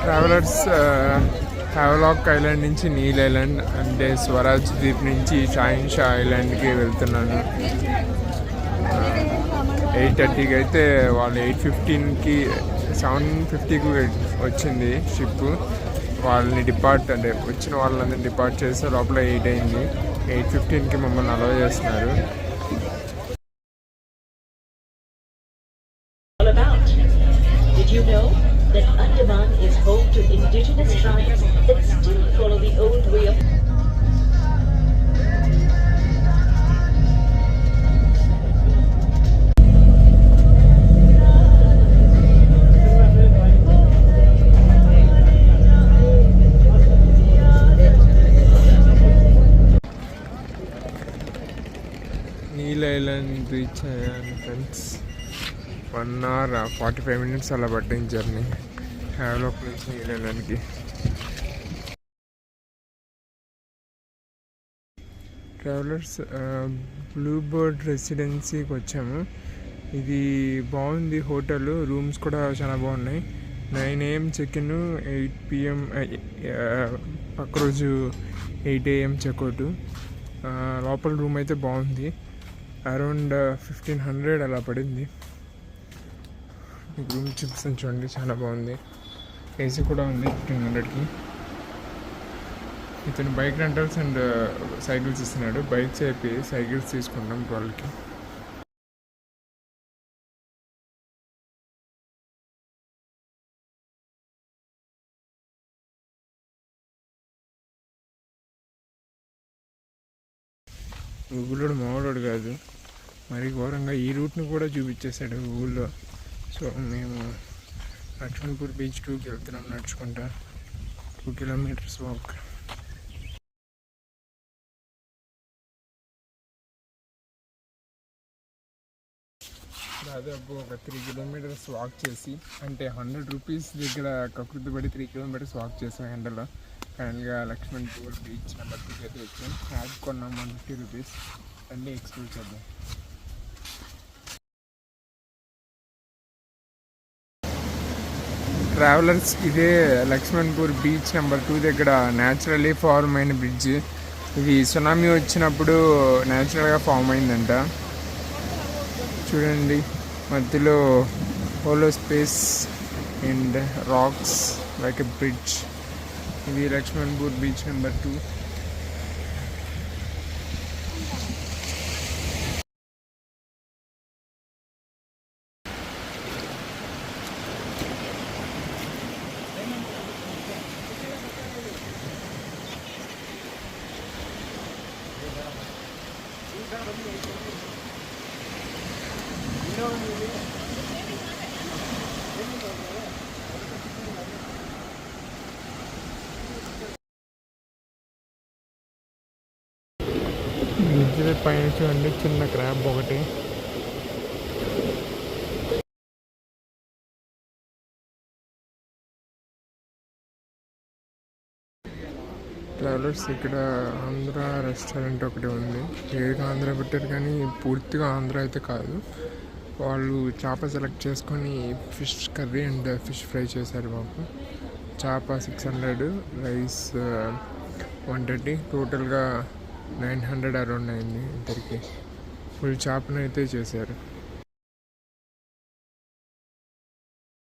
Travellers Havelock island నుంచి Neel island అంటే స్వరాజ్ ద్వీప్ నుంచి షాహిన్షా ఐలాండ్కి వెళ్తున్నాను. 8:30కి అయితే వాళ్ళు 8:15కి 7:50కి వచ్చింది షిప్. వాళ్ళని అంటే వచ్చిన వాళ్ళని డిపార్ట్ చేస్తే లోపల 8 అయింది. 8:15కి మమ్మల్ని అలౌ చేస్తున్నారు. That Andaman is home to indigenous tribes that still follow the old way of Neil Island reach అయ్యాను ఫ్రెండ్స్. 1 hour 45 minutes అలా పట్టింది జర్నీ హ్యావలాక్ నుంచి నీల్ ఐలాండ్కి. ట్రావెలర్స్ బ్లూ బర్డ్ రెసిడెన్సీకి వచ్చాము. ఇది బాగుంది హోటల్, రూమ్స్ కూడా చాలా బాగున్నాయి. 9 AM చెక్-ఇన్, 8 PM పక్క రోజు 8 AM చెక్అవుట్. లోపల రూమ్ అయితే బాగుంది. అరౌండ్ 1500 అలా పడింది. రూమ్ చూపిస్తాను చూడండి, చాలా బాగుంది. ఏసీ కూడా ఉంది 1500కి. ఇతను బైక్ రెంటల్స్ అండ్ సైకిల్స్ ఇస్తున్నాడు. బైక్స్ అయిపోయి సైకిల్స్ తీసుకుంటాం 12కి. గూగుల్లో మావాడు కాదు, మరి ఘోరంగా ఈ రూట్ని కూడా చూపించేశాడు గూగుల్లో. సో మేము లక్ష్మణపూర్ బీచ్ 2కి వెళ్తున్నాం నడుచుకుంటా. 2 kilometers వాక్. దాదాపు ఒక 3 kilometers వాక్ చేసి, అంటే 100 రూపీస్ దగ్గర కకృతి పడి 3 kilometers వాక్ చేసాం ఎండలో. ఫైనల్గా లక్ష్మణపూర్ బీచ్ నెంబర్ 2కి అయితే వచ్చాం. యాప్ కొన్నాం 150 రూపీస్. అన్నీ ఎక్స్ప్లోర్ చేద్దాం. ట్రావెలర్స్ ఇదే లక్ష్మణపూర్ బీచ్ నెంబర్ 2 దగ్గర న్యాచురల్లీ ఫార్మ్ అయిన బ్రిడ్జ్. ఇది సునామీ వచ్చినప్పుడు న్యాచురల్గా ఫామ్ అయిందంట. చూడండి, మధ్యలో hollow space and rocks like a bridge. ఇది లక్ష్మణపూర్ బీచ్ నెంబర్ 2. బ్రిడ్జ్ పైన చూడండి, చిన్న క్రాబ్ ఒకటి. ట్రావెలర్స్ ఇక్కడ ఆంధ్ర రెస్టారెంట్ ఒకటి ఉంది. పేరుగా ఆంధ్ర పెట్టారు కానీ పూర్తిగా ఆంధ్ర అయితే కాదు. వాళ్ళు చేప సెలెక్ట్ చేసుకొని fish curry and fish fry చేశారు మాకు. చేప 600, రైస్ 130, టోటల్గా 900 అరౌండ్ అయింది ఇద్దరికి. ఫుల్ చేపను అయితే చేశారు.